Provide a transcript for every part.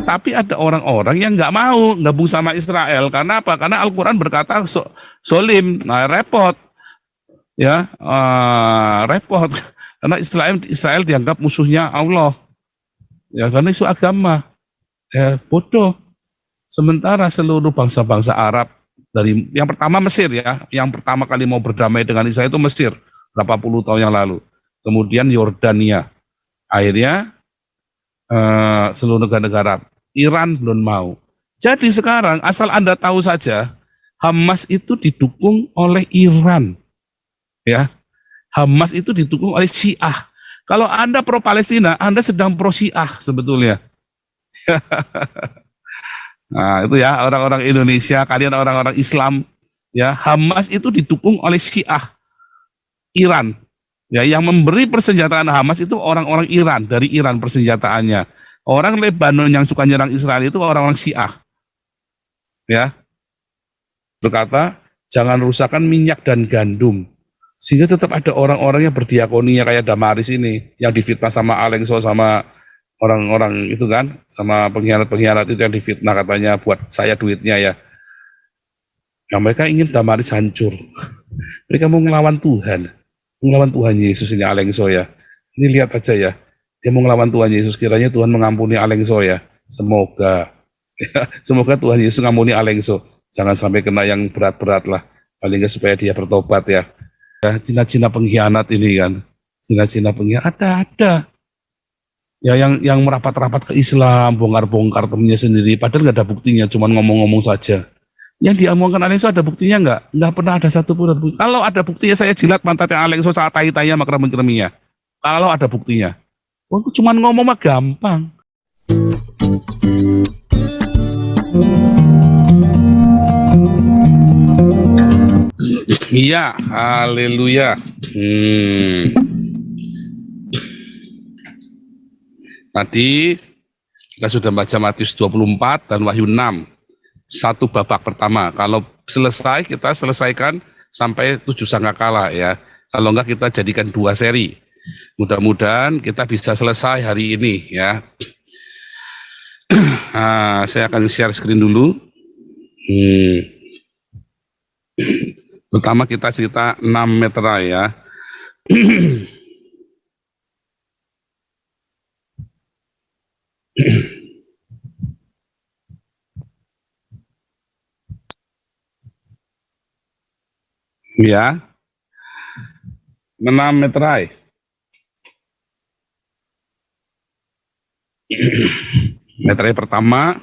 tapi ada orang-orang yang nggak mau gabung sama Israel. Karena apa? Karena Al-Quran berkata solim, nah repot, ya repot. Karena Israel dianggap musuhnya Allah, ya karena isu agama, bodoh. Sementara seluruh bangsa-bangsa Arab dari yang pertama Mesir ya, yang pertama kali mau berdamai dengan Israel itu Mesir berapa puluh tahun yang lalu. Kemudian Yordania, akhirnya seluruh negara-negara. Iran belum mau. Jadi sekarang asal Anda tahu saja, Hamas itu didukung oleh Iran, ya. Hamas itu didukung oleh Syiah. Kalau Anda pro Palestina, Anda sedang pro Syiah sebetulnya. Nah, itu ya orang-orang Indonesia, kalian orang-orang Islam, ya. Hamas itu didukung oleh Syiah Iran. Ya, yang memberi persenjataan Hamas itu orang-orang Iran, dari Iran persenjataannya. Orang Lebanon yang suka nyerang Israel itu orang-orang Syiah. Ya. Berkata, jangan rusakkan minyak dan gandum. Sehingga tetap ada orang-orang yang berdiakonia kayak Damaris ini, yang difitnah sama Alengso, sama orang-orang itu kan, sama pengkhianat-pengkhianat itu yang difitnah katanya buat saya duitnya ya. Nah, mereka ingin Damaris hancur. Mereka mau ngelawan Tuhan. Melawan Tuhan Yesus ini Alengso ya. Ini lihat aja ya. Dia mau ngelawan Tuhan Yesus, kiranya Tuhan mengampuni Alengso ya. Semoga. Ya, semoga Tuhan Yesus mengampuni Alengso. Jangan sampai kena yang berat-berat lah. Paling nggak supaya dia bertobat ya. Ya, Cina-Cina pengkhianat ini kan. Cina-Cina pengkhianat ada. Ya yang merapat-rapat ke Islam, bongkar-bongkar temennya sendiri. Padahal nggak ada buktinya, cuma ngomong-ngomong saja. Yang diomongkan Alengso ada buktinya nggak? Nggak pernah ada satupun. Kalau ada buktinya saya jilat pantatnya Alengso saat tai-tainya makrem-makreminya. Kalau ada buktinya. Oh, cuma ngomong mah gampang. Iya, haleluya. Tadi kita sudah baca Matius 24 dan Wahyu 6. Satu babak pertama. Kalau selesai, kita selesaikan sampai 7 sangkakala ya. Kalau enggak kita jadikan 2 seri. Mudah-mudahan kita bisa selesai hari ini ya. Nah, saya akan share screen dulu. Pertama kita cerita 6 meterai ya. Ya, 6 meterai. Meterai pertama,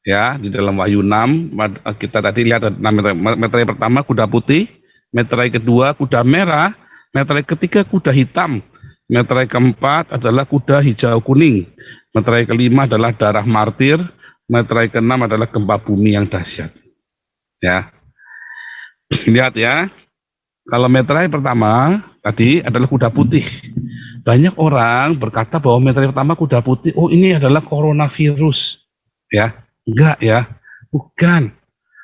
ya di dalam Wahyu 6, kita tadi lihat 6 meterai. Meterai pertama kuda putih, meterai kedua kuda merah, meterai ketiga kuda hitam, meterai keempat adalah kuda hijau kuning, meterai kelima adalah darah martir, meterai keenam adalah gempa bumi yang dahsyat. Ya. Lihat ya, kalau meterai pertama tadi adalah kuda putih. Banyak orang berkata bahwa meterai pertama kuda putih, oh ini adalah coronavirus. Ya, enggak ya, bukan.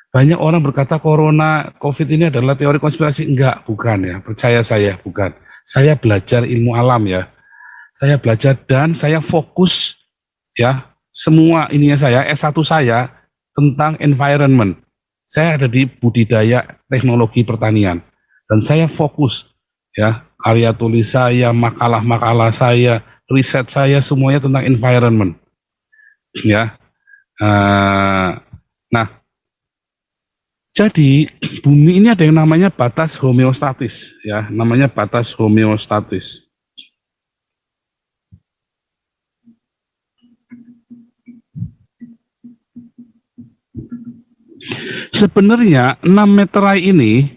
Banyak orang berkata COVID ini adalah teori konspirasi, enggak, bukan ya. Percaya saya, bukan. Saya belajar ilmu alam ya. Saya belajar dan saya fokus ya, semua ininya saya, S1 saya tentang environment. Saya ada di budidaya teknologi pertanian dan saya fokus ya, karya tulis saya, makalah-makalah saya, riset saya semuanya tentang environment ya. Nah, jadi bumi ini ada yang namanya batas homeostatis ya, namanya batas homeostatis. Sebenarnya 6 meterai ini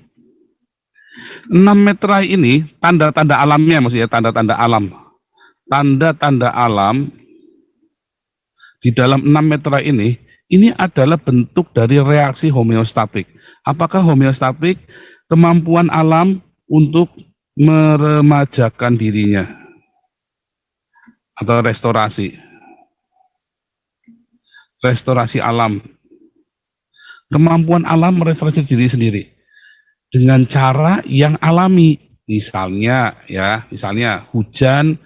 tanda-tanda alamnya, maksudnya tanda-tanda alam. Tanda-tanda alam di dalam 6 meterai ini adalah bentuk dari reaksi homeostatik. Apakah homeostatik? Kemampuan alam untuk meremajakan dirinya atau restorasi. Restorasi alam. Kemampuan alam merestorasi diri sendiri dengan cara yang alami, misalnya hujan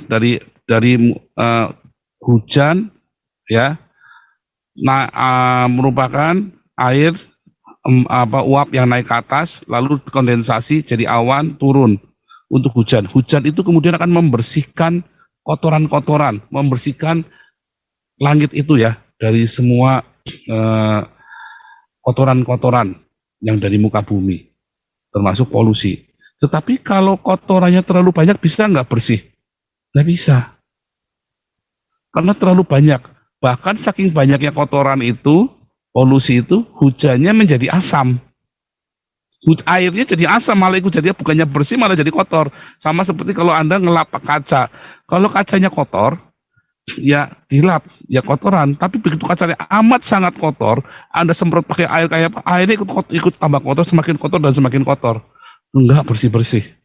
dari hujan ya, merupakan air uap yang naik ke atas, lalu kondensasi jadi awan turun untuk hujan. Hujan itu kemudian akan membersihkan kotoran-kotoran, membersihkan langit itu ya dari semua eh, kotoran-kotoran yang dari muka bumi, termasuk polusi. Tetapi kalau kotorannya terlalu banyak bisa nggak bersih? Nggak bisa, karena terlalu banyak. Bahkan saking banyaknya kotoran itu, polusi itu, hujannya menjadi asam. Airnya jadi asam, malah ikut jadi bukannya bersih malah jadi kotor. Sama seperti kalau Anda ngelap kaca. Kalau kacanya kotor, ya dilap, ya kotoran. Tapi begitu kacanya amat sangat kotor, Anda semprot pakai air kayak apa? Airnya ikut tambah kotor, semakin kotor dan semakin kotor. Enggak bersih-bersih.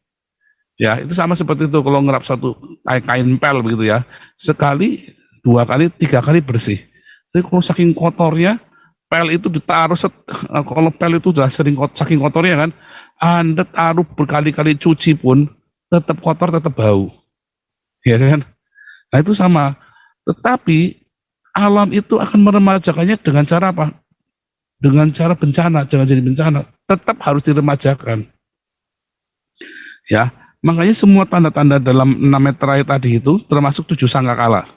Ya, itu sama seperti itu kalau ngelap satu kain pel begitu ya. Sekali, dua kali, tiga kali bersih. Tapi kalau saking kotornya, pel itu ditaruh kalau pel itu sudah sering saking kotornya kan, Anda taruh berkali-kali cuci pun tetap kotor, tetap bau. Ya kan? Nah, itu sama. Tetapi alam itu akan meremajakannya dengan cara apa? Dengan cara bencana, jangan jadi bencana. Tetap harus diremajakan. Ya, makanya semua tanda-tanda dalam 6 meterai tadi itu termasuk 7 sangkakala.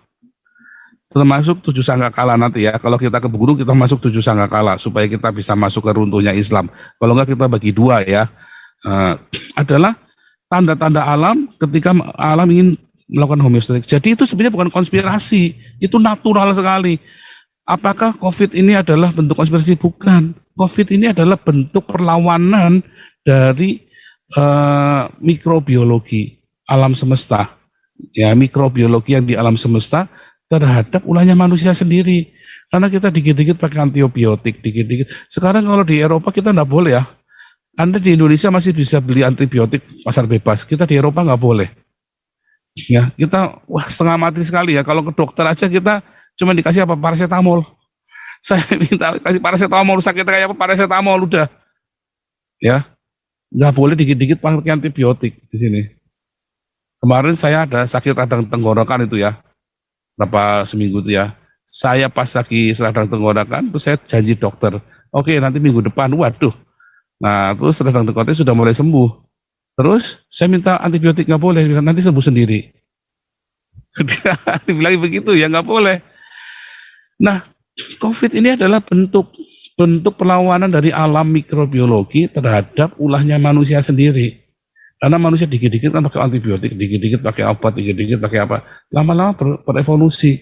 Termasuk 7 sangkakala nanti ya. Kalau kita ke gunung kita masuk 7 sangkakala supaya kita bisa masuk ke runtuhnya Islam. Kalau enggak kita bagi dua ya. Adalah tanda-tanda alam ketika alam ingin melakukan homeostatik. Jadi itu sebenarnya bukan konspirasi, itu natural sekali. Apakah COVID ini adalah bentuk konspirasi? Bukan. COVID ini adalah bentuk perlawanan dari mikrobiologi alam semesta. Ya, mikrobiologi yang di alam semesta terhadap ulahnya manusia sendiri. Karena kita dikit-dikit pakai antibiotik, dikit-dikit. Sekarang kalau di Eropa kita nggak boleh ya. Anda di Indonesia masih bisa beli antibiotik pasar bebas. Kita di Eropa nggak boleh. Ya, kita setengah mati sekali ya. Kalau ke dokter aja kita cuma dikasih apa? Paracetamol. Saya minta kasih paracetamol, sakit kayak apa? Paracetamol udah. Ya, nggak boleh dikit-dikit pakai antibiotik di sini. Kemarin saya ada sakit radang tenggorokan itu ya, berapa seminggu itu ya. Saya pas lagi radang tenggorokan, terus saya janji dokter, oke nanti minggu depan, waduh. Nah terus radang tenggorokan sudah mulai sembuh. Terus saya minta antibiotik nggak boleh, nanti sembuh sendiri. Dia dibilang begitu ya nggak boleh. Nah COVID ini adalah bentuk perlawanan dari alam mikrobiologi terhadap ulahnya manusia sendiri. Karena manusia dikit-dikit kan pakai antibiotik, dikit-dikit pakai obat, dikit-dikit pakai apa, lama-lama berevolusi.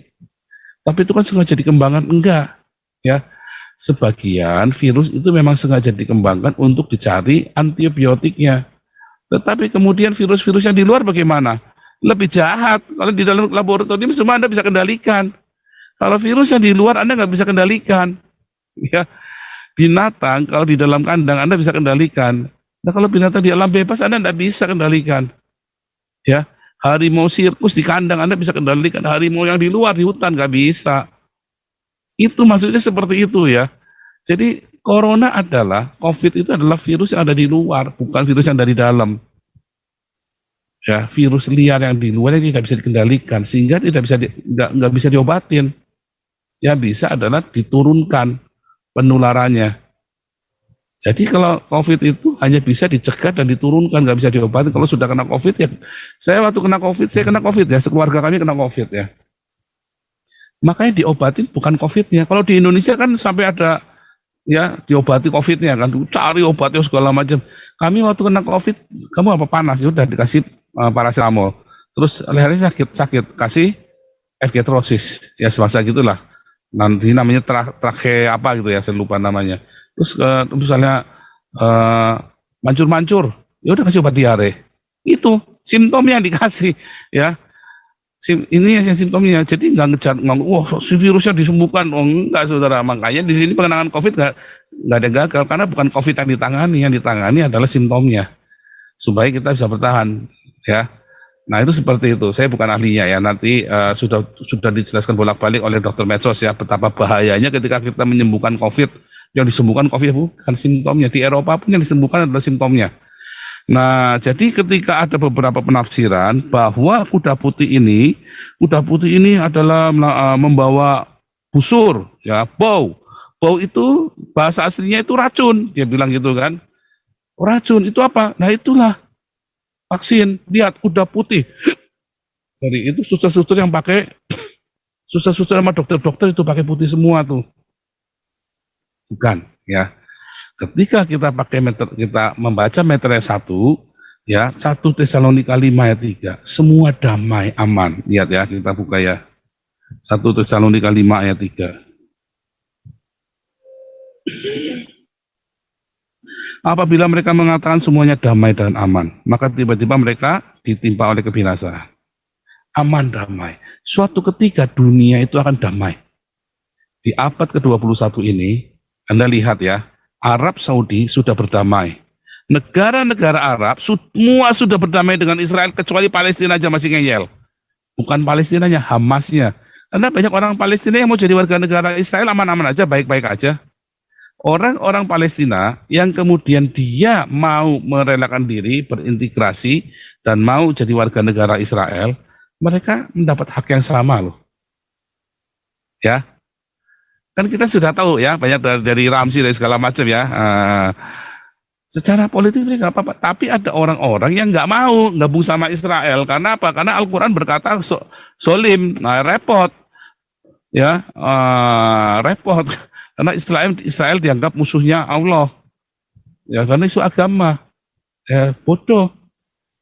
Tapi itu kan sengaja dikembangkan? Enggak. Ya, sebagian virus itu memang sengaja dikembangkan untuk dicari antibiotiknya. Tetapi kemudian virus-virus yang di luar bagaimana? Lebih jahat. Kalau di dalam laboratorium semua Anda bisa kendalikan. Kalau virus yang di luar Anda nggak bisa kendalikan. Ya, binatang kalau di dalam kandang Anda bisa kendalikan. Nah kalau binatang di alam bebas Anda tidak bisa kendalikan. Ya, harimau sirkus di kandang Anda bisa kendalikan, harimau yang di luar di hutan nggak bisa. Itu maksudnya seperti itu ya. Jadi corona adalah, COVID itu adalah virus yang ada di luar, bukan virus yang dari dalam. Ya, virus liar yang di luar ini tidak bisa dikendalikan, sehingga tidak bisa nggak bisa diobatin. Yang bisa adalah diturunkan penularannya. Jadi kalau COVID itu hanya bisa dicegah dan diturunkan, nggak bisa diobati. Kalau sudah kena COVID ya, saya waktu kena COVID, saya kena COVID ya, sekeluarga kami kena COVID ya. Makanya diobatin bukan COVID-nya. Kalau di Indonesia kan sampai ada ya diobati COVID-nya kan, cari obatnya segala macam. Kami waktu kena COVID, kamu apa panas? Ya udah dikasih paracetamol. Terus lehernya sakit, kasih efgetrosis, ya semacam gitulah. Nanti namanya trake apa gitu ya, saya lupa namanya. Terus misalnya mancur-mancur, ya udah kasih obat diare. Itu simptom yang dikasih ya. Ini yang simptomnya. Jadi nggak ngejar, wah si virusnya disembuhkan. Oh enggak saudara, makanya di sini penanganan COVID nggak ada gagal karena bukan COVID yang ditangani adalah simptomnya supaya kita bisa bertahan ya. Nah itu seperti itu. Saya bukan ahlinya ya. Nanti sudah dijelaskan bolak-balik oleh dokter Medsos ya betapa bahayanya ketika kita menyembuhkan COVID. Yang disembuhkan COVID bukan simptomnya. Di Eropa pun yang disembuhkan adalah simptomnya. Nah, jadi ketika ada beberapa penafsiran bahwa kuda putih ini adalah membawa busur, ya, bau. Bau itu bahasa aslinya itu racun, dia bilang gitu kan. Racun itu apa? Nah itulah vaksin. Lihat kuda putih. Jadi itu suster-suster yang pakai, suster-suster sama dokter-dokter itu pakai putih semua tuh. Bukan, ya. Ketika kita pakai meter, kita membaca meter 1, ya, 1 Tesalonika 5 ayat 3, semua damai, aman. Lihat ya, kita buka ya. 1 Tesalonika 5 ayat 3. Apabila mereka mengatakan semuanya damai dan aman, maka tiba-tiba mereka ditimpa oleh kebinasaan. Aman, damai. Suatu ketika dunia itu akan damai. Di abad ke-21 ini, Anda lihat ya, Arab Saudi sudah berdamai. Negara-negara Arab semua sudah berdamai dengan Israel, kecuali Palestina aja masih ngeyel. Bukan Palestinanya, Hamasnya. Karena banyak orang Palestina yang mau jadi warga negara Israel aman-aman aja, baik-baik aja. Orang-orang Palestina yang kemudian dia mau merelakan diri, berintegrasi, dan mau jadi warga negara Israel, mereka mendapat hak yang sama loh. Ya, kan kita sudah tahu ya, banyak dari Ramsi dan segala macam ya. Secara politik mereka apa-apa, tapi ada orang-orang yang nggak mau gabung sama Israel. Karena apa? Karena Al-Quran berkata solim, nah repot. Ya, repot. Karena Israel dianggap musuhnya Allah. Ya, karena isu agama. Ya, bodoh.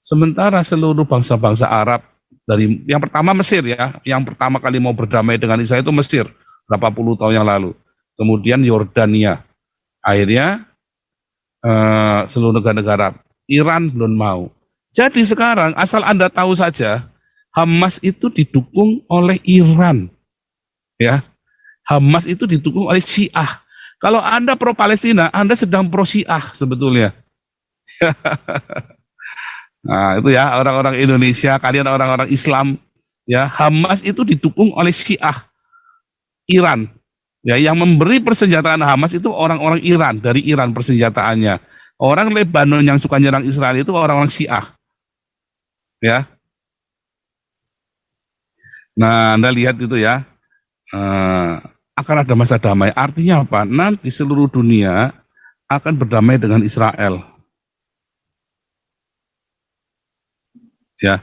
Sementara seluruh bangsa-bangsa Arab, dari yang pertama Mesir ya, yang pertama kali mau berdamai dengan Israel itu Mesir, berapa puluh tahun yang lalu. Kemudian Yordania. Akhirnya seluruh negara-negara. Iran belum mau. Jadi sekarang asal Anda tahu saja, Hamas itu didukung oleh Iran. Ya, Hamas itu didukung oleh Syiah. Kalau Anda pro Palestina, Anda sedang pro Syiah sebetulnya. Nah, itu ya orang-orang Indonesia, kalian orang-orang Islam, ya, Hamas itu didukung oleh Syiah Iran. Ya, yang memberi persenjataan Hamas itu orang-orang Iran, dari Iran persenjataannya. Orang Lebanon yang suka nyerang Israel itu orang-orang Syiah. Ya. Nah, Anda lihat itu ya. Akan ada masa damai. Artinya apa? Nanti seluruh dunia akan berdamai dengan Israel. Ya,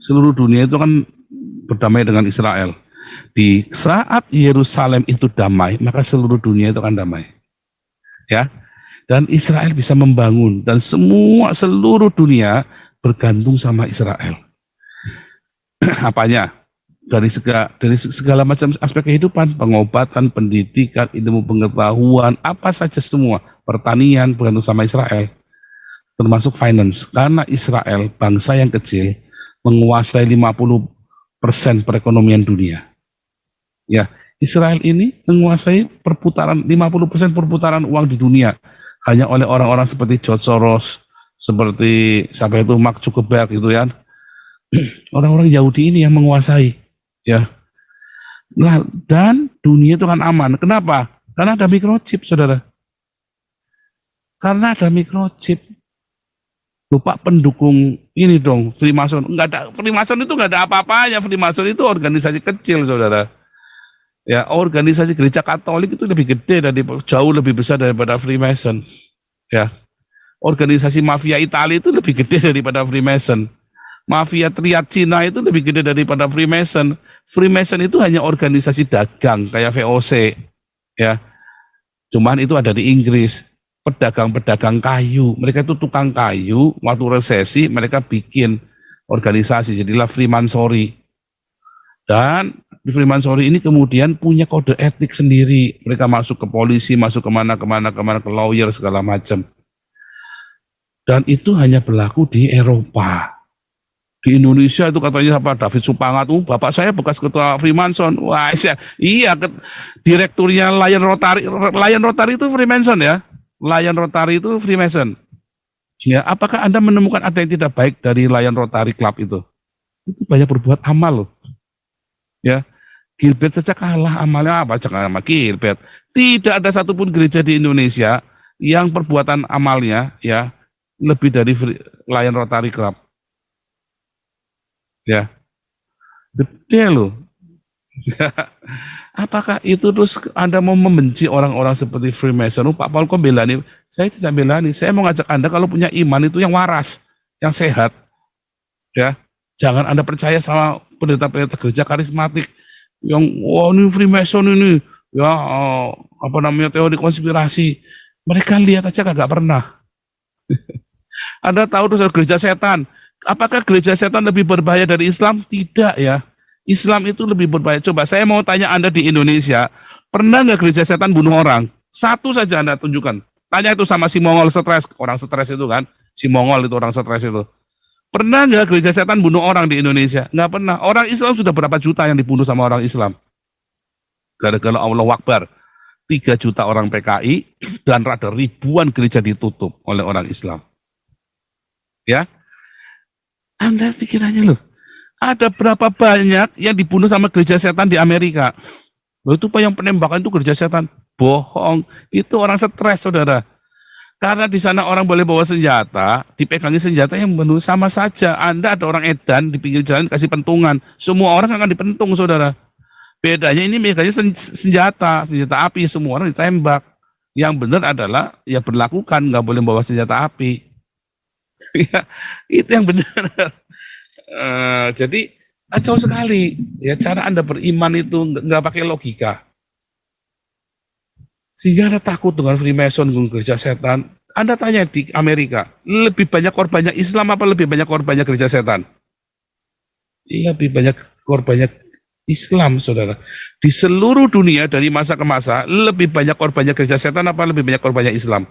seluruh dunia itu akan berdamai dengan Israel. Di saat Yerusalem itu damai, maka seluruh dunia itu akan damai. Ya, dan Israel bisa membangun, dan seluruh dunia bergantung sama Israel. Apanya? Dari segala macam aspek kehidupan, pengobatan, pendidikan, ilmu pengetahuan, apa saja semua, pertanian bergantung sama Israel, termasuk finance, karena Israel bangsa yang kecil menguasai 50% perekonomian dunia. Ya, Israel ini menguasai 50% perputaran uang di dunia hanya oleh orang-orang seperti George Soros, seperti siapa itu Mark Zuckerberg gitu ya. Orang-orang Yahudi ini yang menguasai. Ya, nah, dan dunia itu kan aman. Kenapa? Karena ada microchip, saudara. Karena ada microchip. Lupa pendukung ini dong, Freemason. Enggak ada, Freemason itu enggak ada apa-apanya. Freemason itu organisasi kecil, saudara. Ya, organisasi gereja Katolik itu lebih gede jauh lebih besar daripada Freemason. Ya, organisasi mafia Italia itu lebih gede daripada Freemason. Mafia triad Cina itu lebih gede daripada Freemason. Freemason itu hanya organisasi dagang kayak VOC, ya. Cuman itu ada di Inggris. Pedagang-pedagang kayu, mereka itu tukang kayu. Waktu resesi mereka bikin organisasi, jadilah Freemasonry. Dan di Freemasonry ini kemudian punya kode etik sendiri. Mereka masuk ke polisi, masuk kemana, ke lawyer segala macam. Dan itu hanya berlaku di Eropa. Di Indonesia itu katanya apa, David Supangat, bapak saya bekas ketua Freemason. Wah, iya, direkturnya Lion Rotary itu Freemason ya. Lion Rotary itu Freemason. Ya, apakah Anda menemukan ada yang tidak baik dari Lion Rotary Club itu? Itu banyak berbuat amal loh. Ya, Gilbert saja kalah amalnya, apa jangan sama Gilbert. Tidak ada satupun gereja di Indonesia yang perbuatan amalnya ya lebih dari Lion Rotary Club. Ya, gede loh. Apakah itu terus Anda mau membenci orang-orang seperti Freemason? Oh, Pak Paul kok bela nih? Saya tidak bela nih. Saya mau ngajak Anda kalau punya iman itu yang waras, yang sehat, ya. Jangan Anda percaya sama pendeta-pendeta gereja karismatik yang wah ini Freemason ini, ya apa namanya teori konspirasi. Mereka lihat aja kagak pernah. Anda tahu terus gereja setan. Apakah gereja setan lebih berbahaya dari Islam? Tidak ya. Islam itu lebih berbahaya. Coba saya mau tanya Anda di Indonesia, pernah nggak gereja setan bunuh orang? Satu saja Anda tunjukkan. Tanya itu sama si Mongol stres, orang stres itu kan. Si Mongol itu orang stres itu. Pernah nggak gereja setan bunuh orang di Indonesia? Nggak pernah. Orang Islam sudah berapa juta yang dibunuh sama orang Islam? Gara-gara Allah Akbar. 3 juta orang PKI dan ada ribuan gereja ditutup oleh orang Islam. Ya, Anda pikirannya loh. Ada berapa banyak yang dibunuh sama gereja setan di Amerika? Loh, itu Pak yang penembakan itu gereja setan. Bohong. Itu orang stres, saudara. Karena di sana orang boleh bawa senjata, dipegangi senjata yang bunuh sama saja. Anda ada orang edan di pinggir jalan kasih pentungan. Semua orang akan dipentung, saudara. Bedanya ini meganya senjata api, semua orang ditembak. Yang benar adalah ya berlakukan, nggak boleh bawa senjata api. Ya, itu yang benar. Jadi kacau sekali. Ya cara Anda beriman itu nggak pakai logika. Sehingga Anda takut dengan Freemason, dengan gereja setan. Anda tanya di Amerika, lebih banyak korbannya Islam apa lebih banyak korbannya gereja setan? Lebih banyak korbannya Islam, saudara. Di seluruh dunia dari masa ke masa, lebih banyak korbannya gereja setan apa lebih banyak korbannya Islam?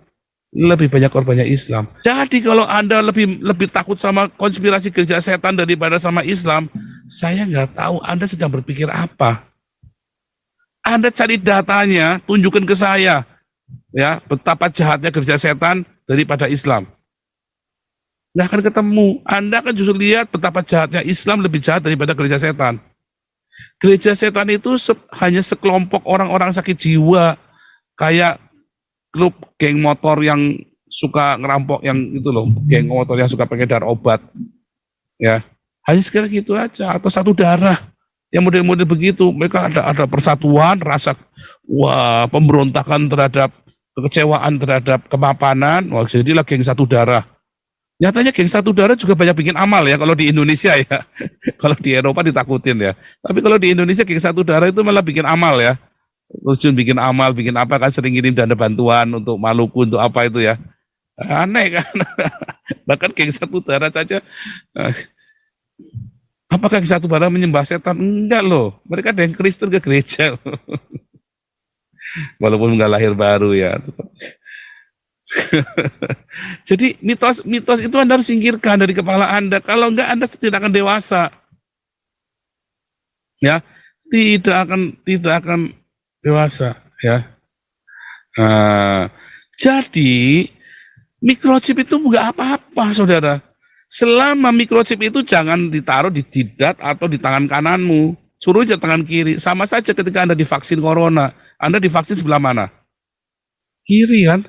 Lebih banyak korbannya Islam. Jadi kalau Anda lebih takut sama konspirasi gereja setan daripada sama Islam, saya nggak tahu Anda sedang berpikir apa. Anda cari datanya, tunjukkan ke saya, ya betapa jahatnya gereja setan daripada Islam. Nggak akan ketemu. Anda akan justru lihat betapa jahatnya Islam lebih jahat daripada gereja setan. Gereja setan itu hanya sekelompok orang-orang sakit jiwa, kayak klub geng motor yang suka ngerampok yang itu loh, geng motor yang suka pengedar obat, ya hanya sekitar gitu aja, atau satu darah yang model-model begitu. Mereka ada persatuan rasa, wah pemberontakan terhadap kekecewaan terhadap kemapanan, wah jadilah geng satu darah. Nyatanya geng satu darah juga banyak bikin amal ya kalau di Indonesia ya. Kalau di Eropa ditakutin ya. Tapi kalau di Indonesia geng satu darah itu malah bikin amal ya. Terjun bikin amal, bikin apa kan, sering ngirim dana bantuan untuk Maluku, untuk apa itu ya. Aneh kan. Bahkan geng satu darah saja. Apakah geng satu darah menyembah setan? Enggak loh. Mereka ada yang Kristen ke gereja. Walaupun enggak lahir baru ya. Jadi mitos itu Anda harus singkirkan dari kepala Anda. Kalau enggak Anda tidak akan dewasa. Ya, tidak akan dewasa ya. Jadi microchip itu enggak apa-apa, saudara. Selama microchip itu jangan ditaruh di jidat atau di tangan kananmu. Suruh aja tangan kiri. Sama saja ketika Anda divaksin corona. Anda divaksin sebelah mana? Kiri kan?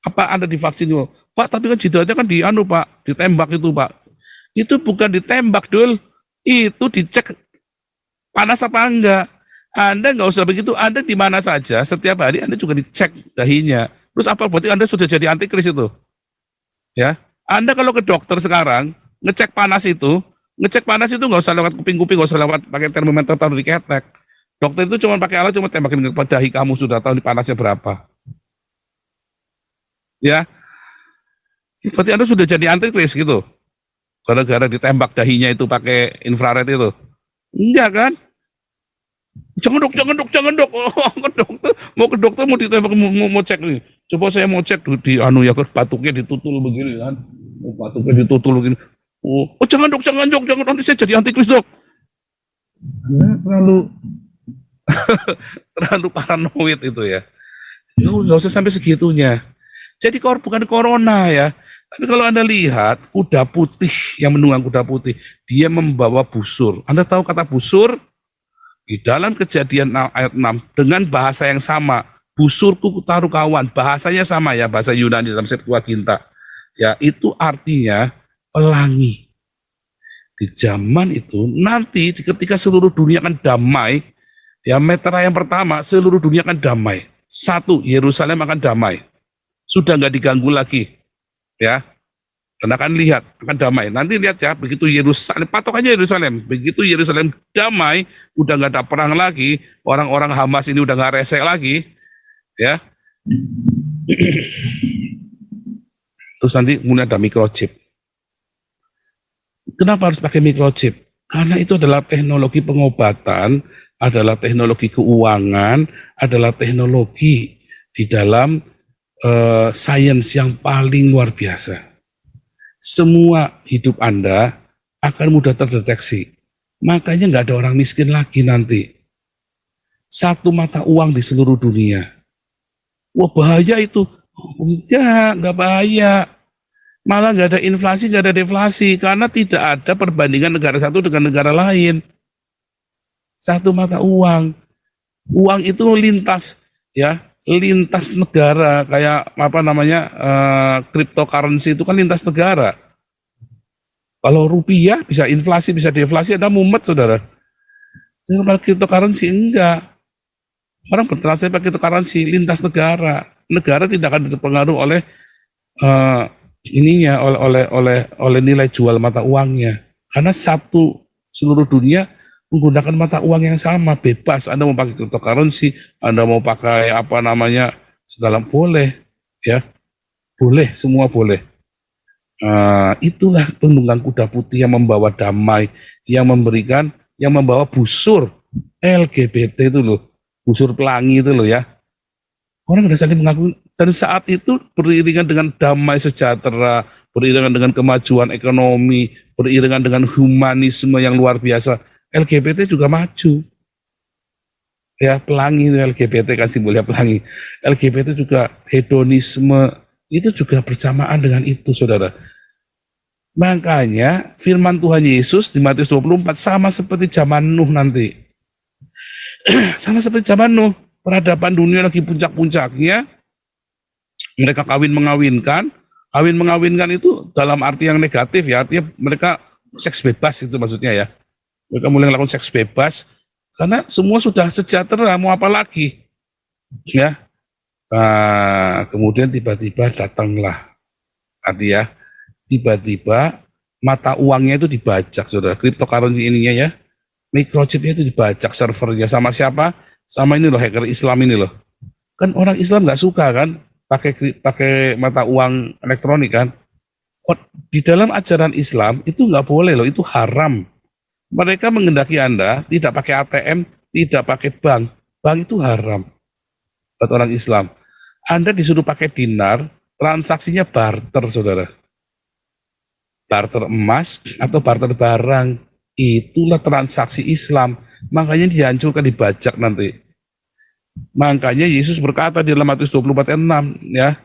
Apa Anda divaksin juga? Pak, tapi kan jidatnya kan Pak, ditembak itu Pak. Itu bukan ditembak dul, itu dicek panas apa enggak. Anda nggak usah begitu, Anda di mana saja, setiap hari Anda juga dicek dahinya. Terus apa berarti Anda sudah jadi antikris itu? Ya, Anda kalau ke dokter sekarang, ngecek panas itu nggak usah lewat kuping-kuping, nggak usah lewat pakai termometer taruh di ketek. Dokter itu cuma pakai alat, cuma tembakin ke dahi kamu, sudah tahu di panasnya berapa. Ya, berarti Anda sudah jadi antikris gitu. Gara-gara ditembak dahinya itu pakai infrared itu. Enggak kan? Jangan dok. Oh, ke dokter mau ditembak, mau cek nih. Coba saya mau cek di ya batuknya ditutul begini kan. Batuknya ditutul begini. Oh, jangan dok, nanti saya jadi antikris dok. Anda terlalu paranoid itu ya. Nggak usah sampai segitunya. Jadi bukan corona ya. Tapi kalau Anda lihat kuda putih yang menunggang kuda putih, dia membawa busur. Anda tahu kata busur? Di dalam Kejadian ayat 6 dengan bahasa yang sama, busurku kutaruh kawan, bahasanya sama ya, bahasa Yunani dalam Septuaginta. Ya, itu artinya pelangi. Di zaman itu nanti ketika seluruh dunia akan damai, ya meteora yang pertama seluruh dunia akan damai. Satu, Yerusalem akan damai. Sudah nggak diganggu lagi, ya. Dan akan lihat, akan damai. Nanti lihat ya, begitu Yerusalem, patokannya Yerusalem. Begitu Yerusalem damai, udah nggak ada perang lagi, orang-orang Hamas ini udah nggak rese lagi, ya. Terus nanti mulai ada microchip. Kenapa harus pakai microchip? Karena itu adalah teknologi pengobatan, adalah teknologi keuangan, adalah teknologi di dalam sains yang paling luar biasa. Semua hidup Anda akan mudah terdeteksi. Makanya nggak ada orang miskin lagi nanti. Satu mata uang di seluruh dunia. Wah bahaya itu. Enggak bahaya. Malah nggak ada inflasi, nggak ada deflasi. Karena tidak ada perbandingan negara satu dengan negara lain. Satu mata uang. Uang itu lintas, ya, lintas negara, kayak apa namanya, cryptocurrency itu kan lintas negara. Kalau rupiah bisa inflasi, bisa deflasi, ada mumet, saudara. Kalau cryptocurrency enggak. Orang bertransaksi pakai cryptocurrency lintas negara. Negara tidak akan terpengaruh oleh ininya, oleh nilai jual mata uangnya. Karena satu seluruh dunia menggunakan mata uang yang sama, bebas. Anda mau pakai cryptocurrency, Anda mau pakai apa namanya, segala boleh, ya, boleh, semua boleh. Itulah penunggang kuda putih yang membawa damai, yang memberikan, yang membawa busur LGBT itu loh, busur pelangi itu loh ya. Orang sudah saling mengaku, dan saat itu beriringan dengan damai sejahtera, beriringan dengan kemajuan ekonomi, beriringan dengan humanisme yang luar biasa. LGBT juga maju. Ya, pelangi itu LGBT kan simbolnya pelangi. LGBT juga hedonisme, itu juga bersamaan dengan itu, saudara. Makanya firman Tuhan Yesus di Matius 24 sama seperti zaman Nuh nanti. Sama seperti zaman Nuh, peradaban dunia lagi puncak-puncaknya, mereka kawin mengawinkan itu dalam arti yang negatif ya, artinya mereka seks bebas itu maksudnya ya. Mereka mulai melakukan seks bebas karena semua sudah sejahtera, mau apa lagi, ya. Kemudian tiba-tiba datanglah, tadi ya, tiba-tiba mata uangnya itu dibajak, saudara. Cryptocurrency ininya ya, microchipnya itu dibajak servernya sama siapa? Sama ini loh, hacker Islam ini loh. Kan orang Islam nggak suka kan pakai mata uang elektronik kan. Di dalam ajaran Islam itu nggak boleh loh, itu haram. Mereka mengendaki Anda tidak pakai ATM, tidak pakai bank. Bank itu haram buat orang Islam. Anda disuruh pakai dinar, transaksinya barter, saudara. Barter emas atau barter barang. Itulah transaksi Islam. Makanya dihancurkan, dibajak nanti. Makanya Yesus berkata di dalam Matius 24 ayat 6, ya,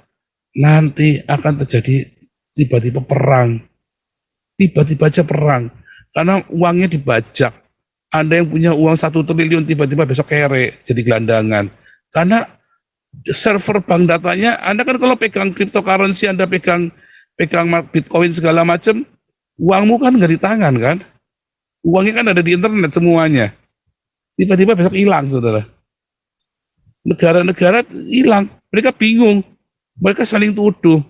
nanti akan terjadi tiba-tiba perang. Tiba-tiba aja perang. Karena uangnya dibajak. Anda yang punya uang 1 triliun tiba-tiba besok kere, jadi gelandangan. Karena server bank datanya, Anda kan kalau pegang cryptocurrency, Anda pegang Bitcoin segala macam, uangmu kan nggak di tangan kan? Uangnya kan ada di internet semuanya. Tiba-tiba besok hilang, saudara. Negara-negara hilang, mereka bingung, mereka saling tuduh,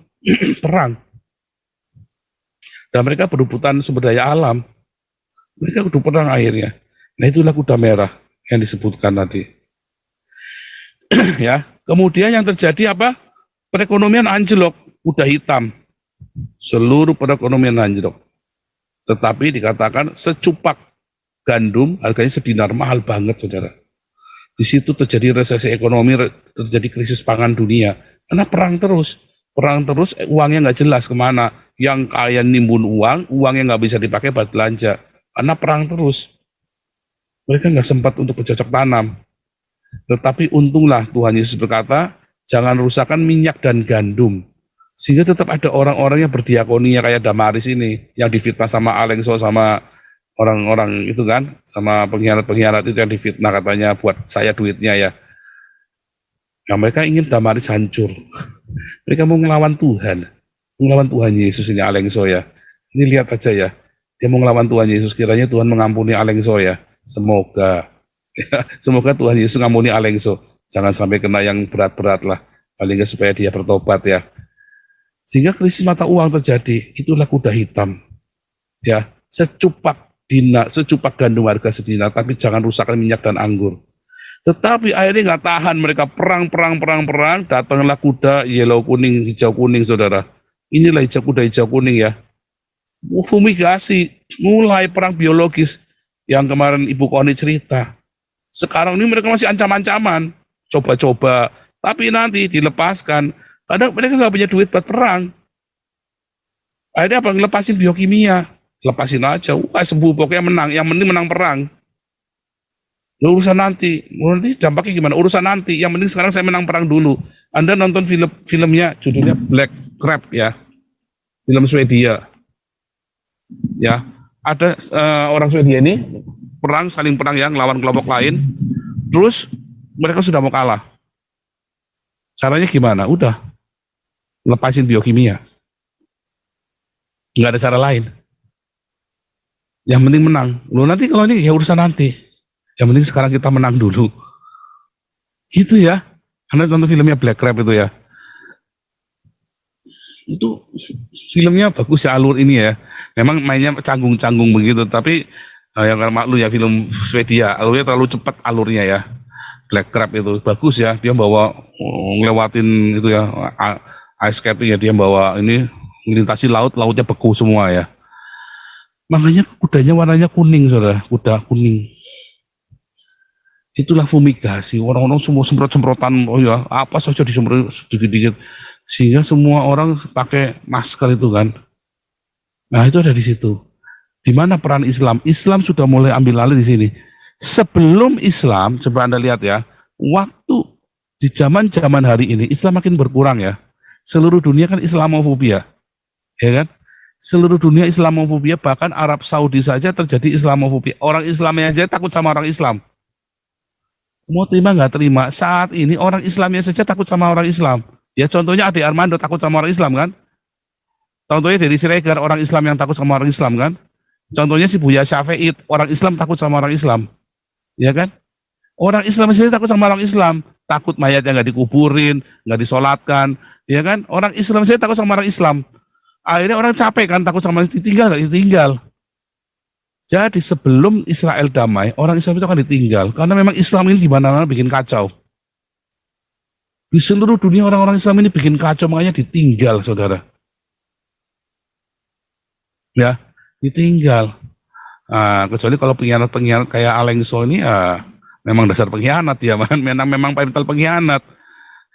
perang. Dan mereka berebutan sumber daya alam. Mereka kudu perang akhirnya. Nah itulah kuda merah yang disebutkan tadi. Ya, kemudian yang terjadi apa? Perekonomian anjlok, kuda hitam. Seluruh perekonomian anjlok. Tetapi dikatakan secupak gandum harganya sedinar, mahal banget, saudara. Di situ terjadi resesi ekonomi, terjadi krisis pangan dunia. Karena perang terus, uangnya nggak jelas kemana. Yang kaya nimbun uang, uangnya nggak bisa dipakai buat belanja. Karena perang terus. Mereka nggak sempat untuk bercocok tanam. Tetapi untunglah Tuhan Yesus berkata, jangan rusakkan minyak dan gandum. Sehingga tetap ada orang-orang yang berdiakonia kayak Damaris ini, yang difitnah sama Alengso, sama orang-orang itu kan, sama pengkhianat-pengkhianat itu yang difitnah katanya buat saya duitnya ya. Nah mereka ingin Damaris hancur. Mereka mau melawan Tuhan Yesus ini Alengso ya. Ini lihat aja ya. Dia mau ngelawan Tuhan Yesus, kiranya Tuhan mengampuni Alengso ya. Semoga. Ya, semoga Tuhan Yesus mengampuni Alengso. Jangan sampai kena yang berat-berat lah. Paling nggak supaya dia bertobat ya. Sehingga krisis mata uang terjadi. Itulah kuda hitam. Ya, secupak gandum harga sedina, tapi jangan rusakkan minyak dan anggur. Tetapi akhirnya nggak tahan, mereka perang, datanglah kuda yellow kuning, hijau kuning, saudara. Inilah kuda hijau kuning ya. Fumigasi, mulai perang biologis yang kemarin Ibu Koni cerita. Sekarang ini mereka masih ancam-ancaman, coba-coba, tapi nanti dilepaskan. Kadang mereka nggak punya duit buat perang. Akhirnya apa? Ngelepasin biokimia, lepasin aja. Wah sembuh, pokoknya menang. Yang penting menang perang. Ya, urusan nanti dampaknya gimana? Urusan nanti. Yang penting sekarang saya menang perang dulu. Anda nonton filmnya, judulnya Black Crab ya, film Swedia. Ya, ada orang Swedia ini saling perang yang lawan kelompok lain. Terus mereka sudah mau kalah. Caranya gimana? Udah lepasin biokimia. Nggak ada cara lain. Yang penting menang. Lu nanti kalau ini ya urusan nanti. Yang penting sekarang kita menang dulu. Gitu ya. Anda nonton filmnya Black Crab itu ya. Itu filmnya bagus ya, alur ini ya. Memang mainnya canggung-canggung begitu, tapi yang maklum ya film Swedia, alurnya terlalu cepat alurnya ya. Black Crab itu bagus ya, dia bawa ngelewatin itu ya, ice skating ya, dia bawa ini melintasi lautnya beku semua ya. Makanya kudanya warnanya kuning, saudara, kuda kuning. Itulah fumigasi, orang-orang semua semprot-semprotan, oh ya, apa saja disemprot sedikit-sedikit, sehingga semua orang pakai masker itu kan. Nah itu ada di situ. Di mana peran Islam? Islam sudah mulai ambil alih di sini. Sebelum Islam, coba Anda lihat ya, waktu di zaman hari ini Islam makin berkurang ya. Seluruh dunia kan Islamofobia, ya kan? Seluruh dunia Islamofobia, bahkan Arab Saudi saja terjadi Islamofobia. Orang Islamnya aja takut sama orang Islam. Mau terima nggak terima, saat ini orang Islamnya saja takut sama orang Islam. Ya contohnya Ade Armando takut sama orang Islam kan? Contohnya Deddy Siregar, orang Islam yang takut sama orang Islam kan? Contohnya si Buya Syafi'id, orang Islam takut sama orang Islam. Ya kan? Orang Islam saja takut sama orang Islam. Takut mayatnya nggak dikuburin, nggak disolatkan. Ya kan? Orang Islam saja takut sama orang Islam. Akhirnya orang capek kan, takut sama ditinggal. Jadi sebelum Israel damai, orang Islam itu akan ditinggal. Karena memang Islam ini di mana-mana bikin kacau. Di seluruh dunia orang-orang Islam ini bikin kacau, makanya ditinggal, saudara. Ya, ditinggal. Kecuali kalau pengkhianat kayak Alengso ini, ya memang dasar pengkhianat ya, memang mental pengkhianat,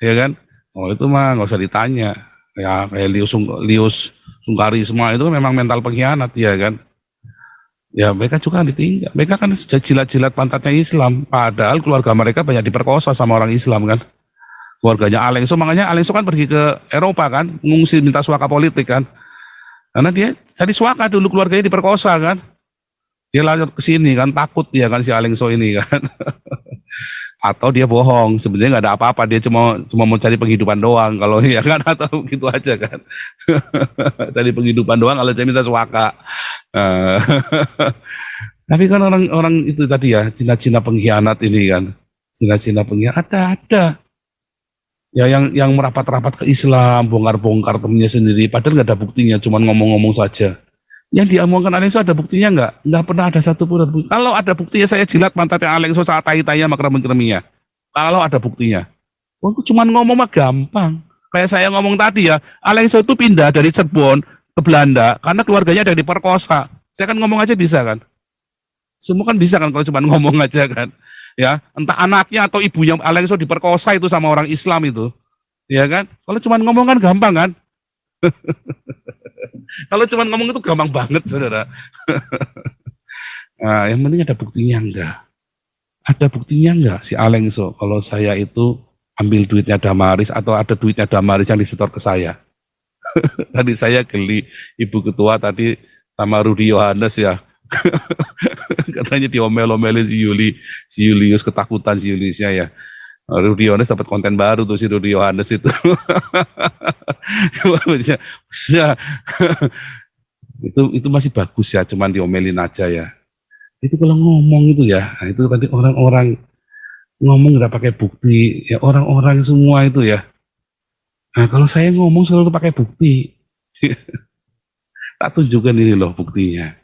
ya kan? Oh itu mah nggak usah ditanya. Ya kayak Lius Sungkari semua itu memang mental pengkhianat ya kan? Ya mereka juga ditinggal. Mereka kan jilat-jilat pantatnya Islam, padahal keluarga mereka banyak diperkosa sama orang Islam kan. Keluarganya Alengso, makanya Alengso kan pergi ke Eropa kan, ngungsi minta suaka politik kan. Karena dia tadi suaka dulu, keluarganya diperkosa kan. Dia lanjut ke sini kan, takut dia kan si Alengso ini kan. Atau dia bohong, sebenarnya nggak ada apa-apa, dia cuma mau cari penghidupan doang kalau ya kan, atau gitu aja kan. Cari penghidupan doang kalau saya minta suaka. Tapi kan orang-orang itu tadi ya, Cina-Cina pengkhianat ini kan, Cina-Cina pengkhianat ada. Ya yang merapat-rapat ke Islam, bongkar-bongkar temennya sendiri, padahal nggak ada buktinya, cuma ngomong-ngomong saja. Yang diomongkan Alengso ada buktinya nggak? Nggak pernah ada satupun. Kalau ada buktinya saya jilat pantatnya Alengso saat tai-tainya sama kremi-kreminya. Kalau ada buktinya. Oh, cuma ngomong mah gampang. Kayak saya ngomong tadi ya, Alengso itu pindah dari Cirebon ke Belanda karena keluarganya ada diperkosa. Saya kan ngomong aja bisa kan? Semua kan bisa kan kalau cuma ngomong aja kan? Ya, entah anaknya atau ibunya Alengso diperkosa itu sama orang Islam itu. Ya kan? Kalau cuma ngomong kan gampang kan? Kalau cuma ngomong itu gampang banget, saudara. Nah, yang penting ada buktinya enggak? Ada buktinya enggak si Alengso kalau saya itu ambil duitnya Damaris atau ada duitnya Damaris yang disetor ke saya? Tadi saya geli, Ibu Ketua tadi sama Rudi Yohanes ya. Katanya diomel-omelin si Julius ketakutan si Juliusnya ya. Rudi Yohanes dapat konten baru tuh si Rudi Yohanes itu. Itu masih bagus ya, cuman diomelin aja ya. Itu kalau ngomong itu ya, nah itu tadi orang-orang ngomong nggak pakai bukti, ya orang-orang semua itu ya. Nah kalau saya ngomong selalu pakai bukti, tak tunjukkan ini loh buktinya,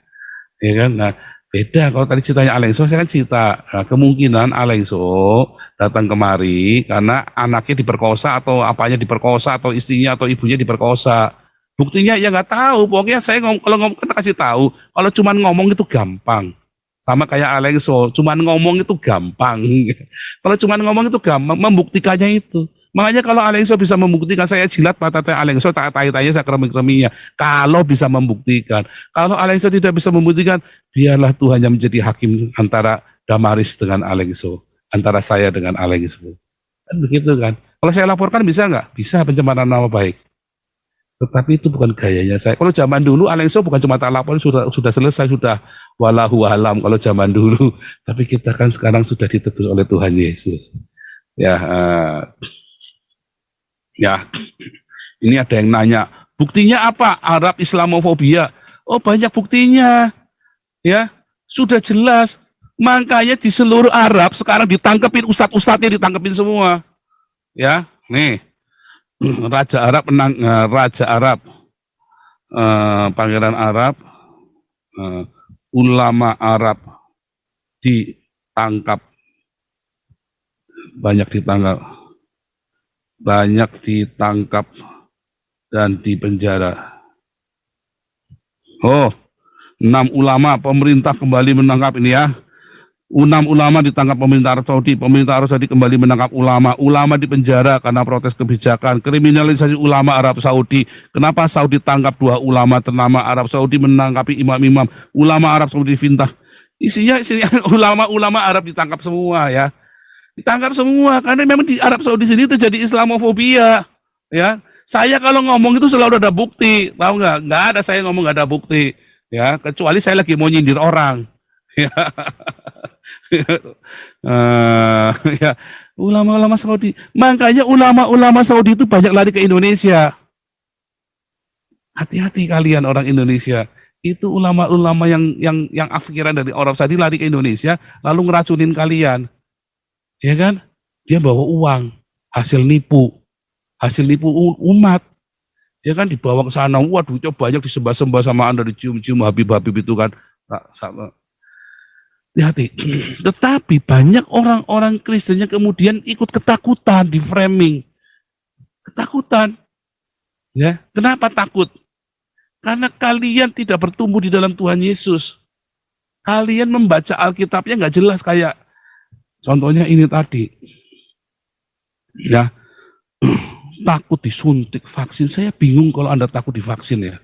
ya kan? Nah beda kalau tadi ceritanya Alengso, saya kan cerita kemungkinan Alengso datang kemari karena anaknya diperkosa atau apanya diperkosa atau istrinya atau ibunya diperkosa. Buktinya ya nggak tahu, pokoknya saya kalau ngomong kan kasih tahu, kalau cuman ngomong itu gampang. Sama kayak Alengso, cuman ngomong itu gampang. Kalau cuman ngomong itu gampang, membuktikannya itu. Makanya kalau Alengso bisa membuktikan, saya jilat mata Alengso, tai-tainya saya keremi-kereminya. Kalau bisa membuktikan. Kalau Alengso tidak bisa membuktikan, biarlah Tuhan yang menjadi hakim antara Damaris dengan Alengso. Antara saya dengan Alengso. Kan begitu kan. Kalau saya laporkan bisa nggak? Bisa, pencemaran nama baik. Tetapi itu bukan gayanya saya. Kalau zaman dulu Alengso bukan cuma tak lapor, sudah selesai, sudah walahu alam kalau zaman dulu. Tapi kita kan sekarang sudah ditebus oleh Tuhan Yesus. Ya, ya. Ini ada yang nanya, buktinya apa? Arab Islamofobia. Oh banyak buktinya, ya sudah jelas. Makanya di seluruh Arab sekarang ditangkepin ustadz-ustadznya, ditangkepin semua. Ya, nih. Raja Arab Pangeran Arab, ulama Arab ditangkap, banyak ditangkap dan dipenjara. Oh, 6 ulama pemerintah kembali menangkap ini ya. 6 ulama ditangkap pemerintah Arab Saudi. Pemerintah Arab Saudi kembali menangkap ulama. Ulama dipenjara karena protes kebijakan. Kriminalisasi ulama Arab Saudi. Kenapa Saudi tangkap 2 ulama ternama Arab Saudi menangkapi imam-imam. Ulama Arab Saudi fintah. Isinya ulama-ulama Arab ditangkap semua ya. Ditangkap semua karena memang di Arab Saudi sini terjadi Islamofobia. Ya, saya kalau ngomong itu selalu ada bukti. Tahu nggak? Nggak ada saya ngomong nggak ada bukti. Ya, kecuali saya lagi mau nyindir orang. Ya. Ya, ulama-ulama Saudi. Makanya ulama-ulama Saudi itu banyak lari ke Indonesia. Hati-hati kalian orang Indonesia. Itu ulama-ulama yang afikiran dari Arab Saudi lari ke Indonesia lalu ngeracunin kalian. Ya kan? Dia bawa uang, hasil nipu umat. Ya kan dibawa ke sana, waduh itu banyak disembah-sembah sama Anda, dicium-cium Habib-Habib itu kan. Sama hati-hati. Tetapi banyak orang-orang Kristen yang kemudian ikut ketakutan, di framing. Ketakutan. Ya, kenapa takut? Karena kalian tidak bertumbuh di dalam Tuhan Yesus. Kalian membaca Alkitabnya nggak jelas kayak contohnya ini tadi. Ya, takut disuntik vaksin. Saya bingung kalau Anda takut divaksin ya.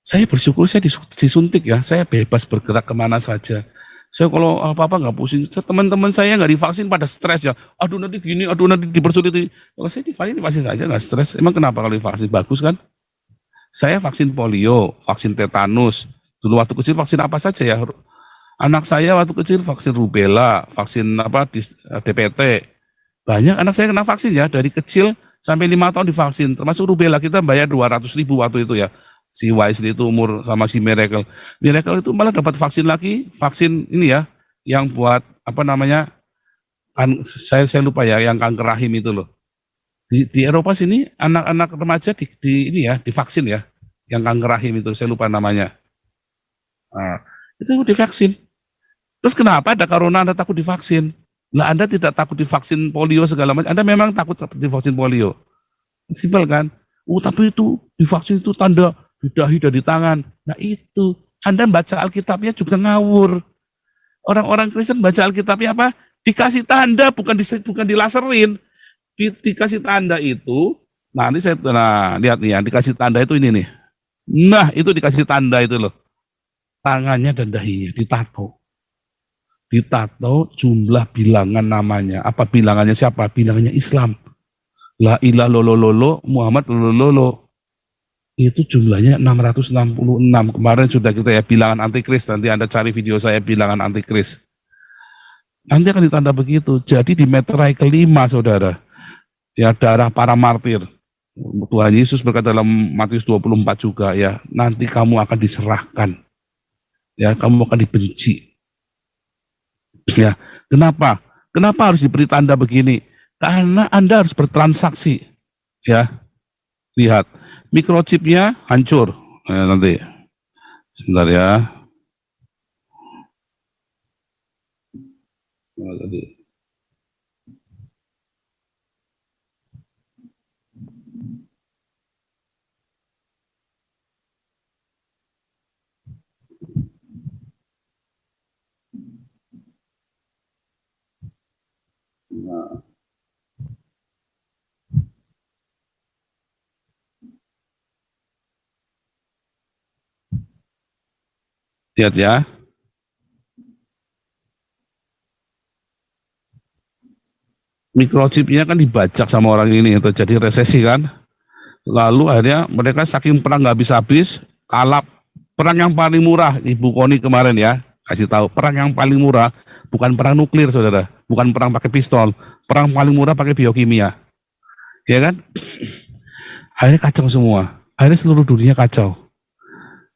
Saya bersyukur saya disuntik ya, saya bebas bergerak kemana saja. Saya kalau apa-apa nggak pusing. Teman-teman saya nggak divaksin pada stres ya. Aduh nanti gini, aduh nanti dipersulit. Kalau saya divaksin saja nggak stres. Emang kenapa kalau divaksin? Bagus kan? Saya vaksin polio, vaksin tetanus. Dulu waktu kecil vaksin apa saja ya. Anak saya waktu kecil vaksin rubella, vaksin DPT. Banyak anak saya kena vaksin ya, dari kecil sampai 5 tahun divaksin. Termasuk rubella kita bayar 200.000 waktu itu ya. Si Wesley itu umur sama si Miracle. Miracle itu malah dapat vaksin lagi, vaksin ini ya, yang buat apa namanya, kan saya lupa ya, yang kanker rahim itu loh. Di Eropa sini anak-anak remaja ini ya, divaksin ya, yang kanker rahim itu saya lupa namanya. Nah, itu divaksin. Terus kenapa ada corona Anda takut divaksin? Lah Anda tidak takut divaksin polio segala macam, Anda memang takut divaksin polio. Simpel kan? Tapi itu divaksin itu tanda di dahi dan di tangan. Nah itu, Anda baca Alkitabnya juga ngawur. Orang-orang Kristen baca Alkitabnya apa? Dikasih tanda, bukan dilaserin. Dikasih tanda itu, nah lihat nih ya, dikasih tanda itu ini nih. Nah itu dikasih tanda itu loh. Tangannya dan dahinya ditato. Ditato jumlah bilangan namanya. Apa bilangannya siapa? Bilangannya Islam. La ilaha lolo Muhammad lolo. Itu jumlahnya 666. Kemarin sudah kita ya bilangan antikris. Nanti Anda cari video saya bilangan antikris. Nanti akan ditanda begitu. Jadi di meterai kelima saudara. Ya darah para martir. Tuhan Yesus berkata dalam Matius 24 juga ya, nanti kamu akan diserahkan, ya, kamu akan dibenci. Ya, kenapa? Kenapa harus diberi tanda begini? Karena Anda harus bertransaksi. Ya, lihat, microchipnya hancur. Nanti, sebentar ya. Lihat ya, microchipnya kan dibajak sama orang ini, terjadi resesi kan. Lalu akhirnya mereka saking perang nggak habis-habis, kalap. Perang yang paling murah, Ibu Koni kemarin ya, kasih tahu, perang yang paling murah bukan perang nuklir, saudara, bukan perang pakai pistol, perang paling murah pakai biokimia, ya kan? Akhirnya kacau semua, akhirnya seluruh dunia kacau,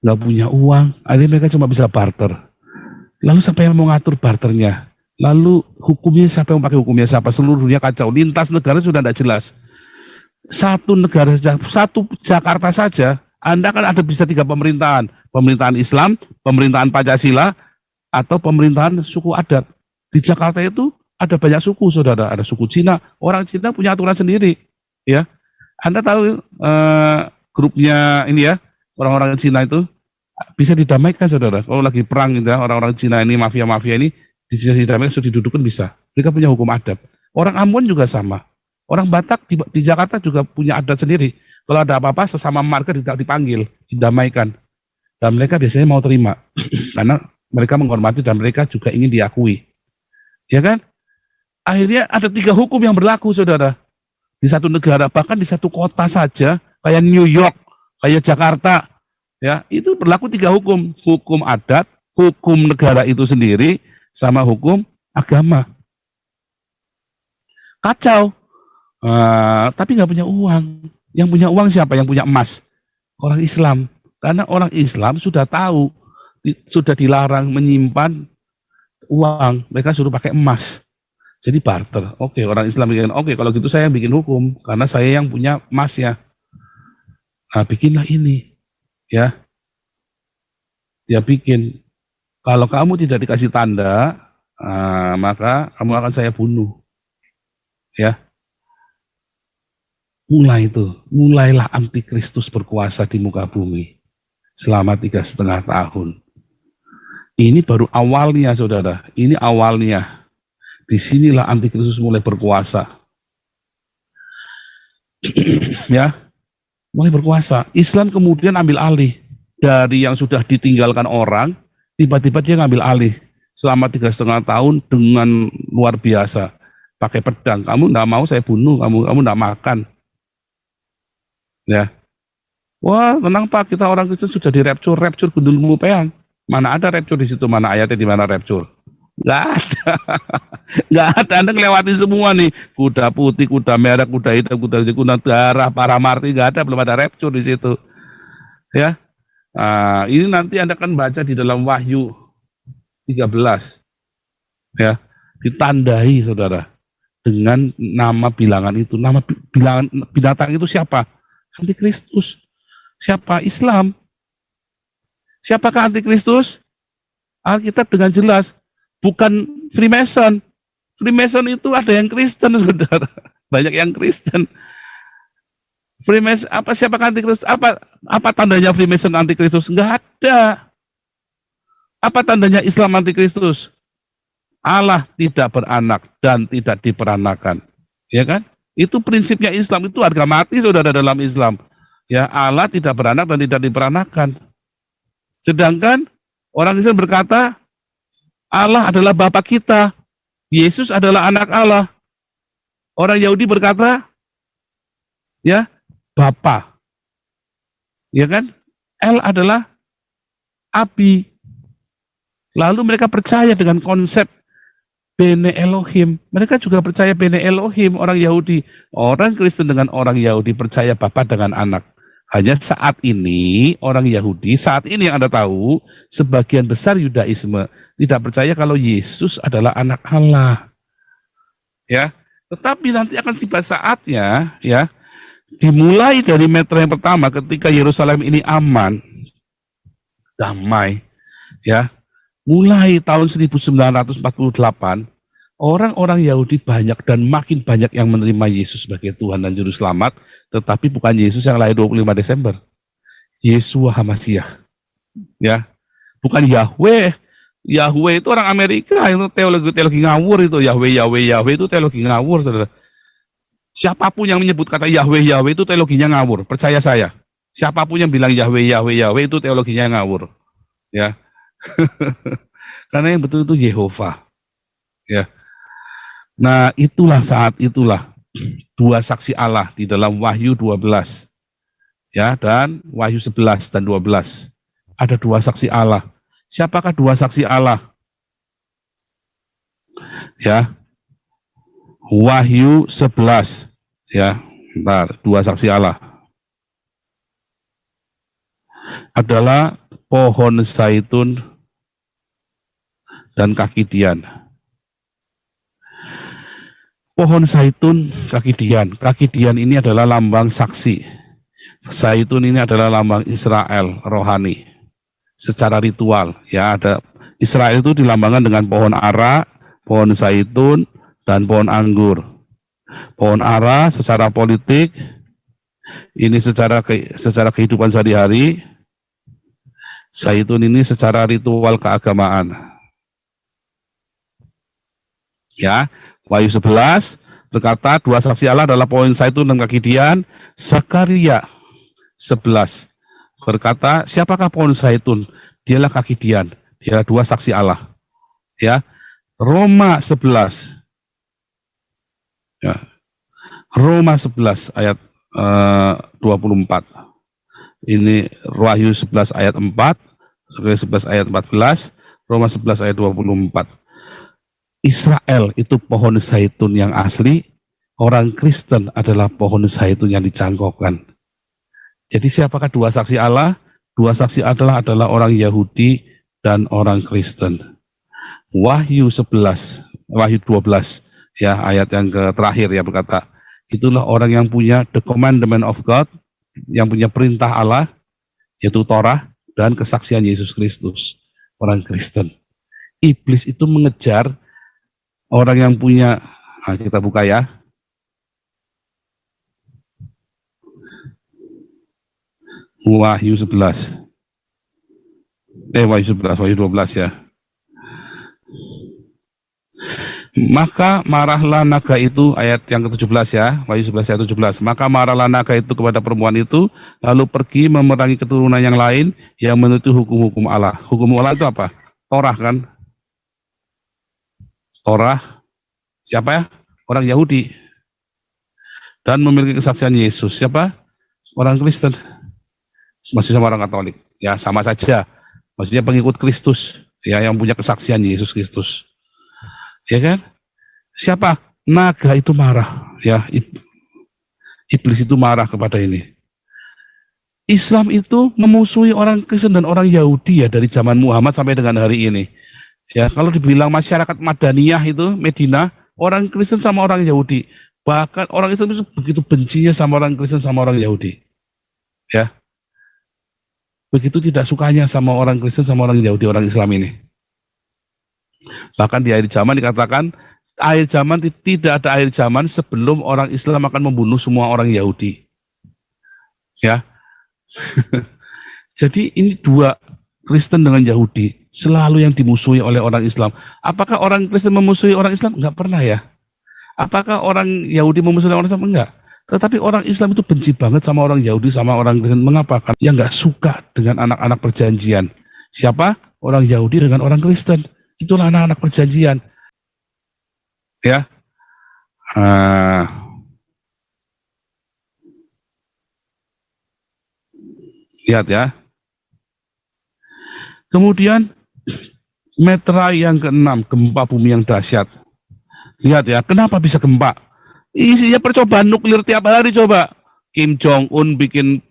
nggak punya uang, akhirnya mereka cuma bisa barter. Lalu siapa yang mau ngatur barternya? Lalu hukumnya siapa yang pakai hukumnya siapa? Seluruh dunia kacau, lintas negara sudah tidak jelas. Satu negara saja, satu Jakarta saja, Anda kan ada bisa 3 pemerintahan, pemerintahan Islam, pemerintahan Pancasila, atau pemerintahan suku adat. Di Jakarta itu ada banyak suku, saudara. Ada suku Cina, orang Cina punya aturan sendiri, ya. Anda tahu grupnya ini ya, orang-orang Cina itu bisa didamaikan, saudara. Kalau lagi perang gitu ya, orang-orang Cina ini, mafia-mafia ini, bisa didamaikan, sudah didudukkan bisa. Mereka punya hukum adat. Orang Ambon juga sama. Orang Batak di Jakarta juga punya adat sendiri. Kalau ada apa-apa, sesama marga dipanggil, didamaikan. Dan mereka biasanya mau terima. Karena mereka menghormati dan mereka juga ingin diakui. Ya kan? Akhirnya ada 3 hukum yang berlaku, saudara. Di satu negara, bahkan di satu kota saja, kayak New York, kayak Jakarta, ya, itu berlaku 3 hukum. Hukum adat, hukum negara itu sendiri, sama hukum agama. Kacau. Tapi nggak punya uang. Yang punya uang siapa? Yang punya emas. Orang Islam. Karena orang Islam sudah tahu, sudah dilarang menyimpan uang. Mereka suruh pakai emas. Jadi barter. Oke, orang Islam bikin, oke, kalau gitu saya yang bikin hukum. Karena saya yang punya emasnya. Nah, bikinlah ini. Ya, dia bikin. Kalau kamu tidak dikasih tanda, maka kamu akan saya bunuh. Ya, mulailah antikristus berkuasa di muka bumi selama 3,5 tahun. Ini baru awalnya, saudara. Ini awalnya. Disinilah antikristus mulai berkuasa. Ya, mulai berkuasa. Islam kemudian ambil alih dari yang sudah ditinggalkan orang, tiba-tiba dia ngambil alih selama 3,5 tahun dengan luar biasa. Pakai pedang. Kamu nggak mau saya bunuh, kamu nggak makan. Ya, wah tenang Pak, kita orang Kristen sudah di rapture gundul mupean. Mana ada rapture di situ, mana ayatnya di mana rapture? Nggak ada, nggak ada. Anda ngelewatin semua nih, kuda putih, kuda merah, kuda hitam, kuda darah, para martir, nggak ada, belum ada rapture di situ. Ya, ini nanti Anda kan baca di dalam Wahyu 13, ya, ditandai, saudara, dengan nama bilangan itu. Nama bilangan binatang itu siapa? Antikristus. Siapa? Islam. Siapakah antikristus? Alkitab dengan jelas, bukan Freemason. Freemason itu ada yang Kristen, saudara. Banyak yang Kristen. Freemason apa? Siapakah antikristus? Apa tandanya Freemason antikristus? Enggak ada. Apa tandanya Islam antikristus? Allah tidak beranak dan tidak diperanakan. Ya kan? Itu prinsipnya Islam, itu harga mati, saudara, dalam Islam. Ya, Allah tidak beranak dan tidak diperanakan. Sedangkan orang Kristen berkata, Allah adalah Bapa kita, Yesus adalah anak Allah. Orang Yahudi berkata, ya, Bapa. Ya kan? El adalah Abi. Lalu mereka percaya dengan konsep Bene Elohim. Mereka juga percaya Bene Elohim, orang Yahudi. Orang Kristen dengan orang Yahudi percaya Bapa dengan anak. Hanya saat ini, orang Yahudi, saat ini yang Anda tahu, sebagian besar Yudaisme tidak percaya kalau Yesus adalah anak Allah. Ya, tetapi nanti akan tiba saatnya, ya, dimulai dari meter yang pertama ketika Yerusalem ini aman, damai, ya, mulai tahun 1948, orang-orang Yahudi banyak dan makin banyak yang menerima Yesus sebagai Tuhan dan Juru Selamat, tetapi bukan Yesus yang lahir 25 Desember. Yeshua HaMashiach. Ya, bukan Yahweh. Yahweh itu orang Amerika, itu teologi ngawur itu. Yahweh itu teologi ngawur, saudara. Siapapun yang menyebut kata Yahweh itu teologinya ngawur, percaya saya. Siapapun yang bilang Yahweh itu teologinya ngawur. Ya. Karena yang betul itu Yehova. Ya. Nah, saat itulah dua saksi Allah di dalam Wahyu 12. Ya, dan Wahyu 11 dan 12. Ada dua saksi Allah. Siapakah dua saksi Allah? Ya. Wahyu 11. Ya, bentar, dua saksi Allah. Adalah pohon zaitun dan kaki dian. Pohon zaitun, kaki dian. Kaki dian ini adalah lambang saksi. Zaitun ini adalah lambang Israel rohani. Secara ritual, ya, ada Israel itu dilambangkan dengan pohon ara, pohon zaitun, dan pohon anggur. Pohon ara secara politik, ini secara kehidupan sehari-hari. Zaitun ini secara ritual keagamaan. Ya, Wahyu 11 berkata dua saksi Allah adalah pohon zaitun dan kaki dian. Zakaria 11 berkata, siapakah pohon zaitun? Dialah kaki dian. Dia dua saksi Allah. Ya, Roma 11. Ya. Roma 11 ayat 24. Ini Wahyu 11 ayat 4, Wahyu 11 ayat 14, Roma 11 ayat 24. Israel itu pohon zaitun yang asli, orang Kristen adalah pohon zaitun yang dicangkokkan. Jadi siapakah dua saksi Allah? Dua saksi adalah orang Yahudi dan orang Kristen. Wahyu 11, Wahyu 12, ya, ayat yang terakhir ya, berkata, itulah orang yang punya the commandment of God, yang punya perintah Allah, yaitu Torah dan kesaksian Yesus Kristus, orang Kristen. Iblis itu mengejar orang yang punya, nah kita buka ya. Wahyu 11. Wahyu 11, Wahyu 12 ya. Maka marahlah naga itu, ayat yang ke-17 ya, Wahyu 11 ayat 17. Maka marahlah naga itu kepada perempuan itu, lalu pergi memerangi keturunan yang lain yang menutup hukum-hukum Allah. Hukum Allah itu apa? Torah kan? Torah. Siapa ya? Orang Yahudi. Dan memiliki kesaksian Yesus. Siapa? Orang Kristen. Masih sama orang Katolik. Ya, sama saja. Maksudnya pengikut Kristus. Ya, yang punya kesaksian Yesus Kristus. Ya kan? Siapa? Naga itu marah. Ya, iblis itu marah kepada ini. Islam itu memusuhi orang Kristen dan orang Yahudi ya dari zaman Muhammad sampai dengan hari ini. Ya, kalau dibilang masyarakat Madaniyah itu, Medina, orang Kristen sama orang Yahudi. Bahkan orang Islam itu begitu bencinya sama orang Kristen sama orang Yahudi. Ya. Begitu tidak sukanya sama orang Kristen sama orang Yahudi, orang Islam ini. Bahkan di akhir zaman dikatakan, akhir zaman tidak ada akhir zaman sebelum orang Islam akan membunuh semua orang Yahudi. Ya. Jadi ini dua, Kristen dengan Yahudi, selalu yang dimusuhi oleh orang Islam. Apakah orang Kristen memusuhi orang Islam? Enggak pernah ya. Apakah orang Yahudi memusuhi orang Islam? Enggak. Tetapi orang Islam itu benci banget sama orang Yahudi, sama orang Kristen. Mengapa? Karena yang enggak suka dengan anak-anak perjanjian. Siapa? Orang Yahudi dengan orang Kristen. Itulah anak-anak perjanjian. Ya. Lihat ya. Kemudian metra yang ke-6, gempa bumi yang dahsyat. Lihat ya, kenapa bisa gempa? Isinya percobaan nuklir tiap hari coba. Kim Jong Un bikin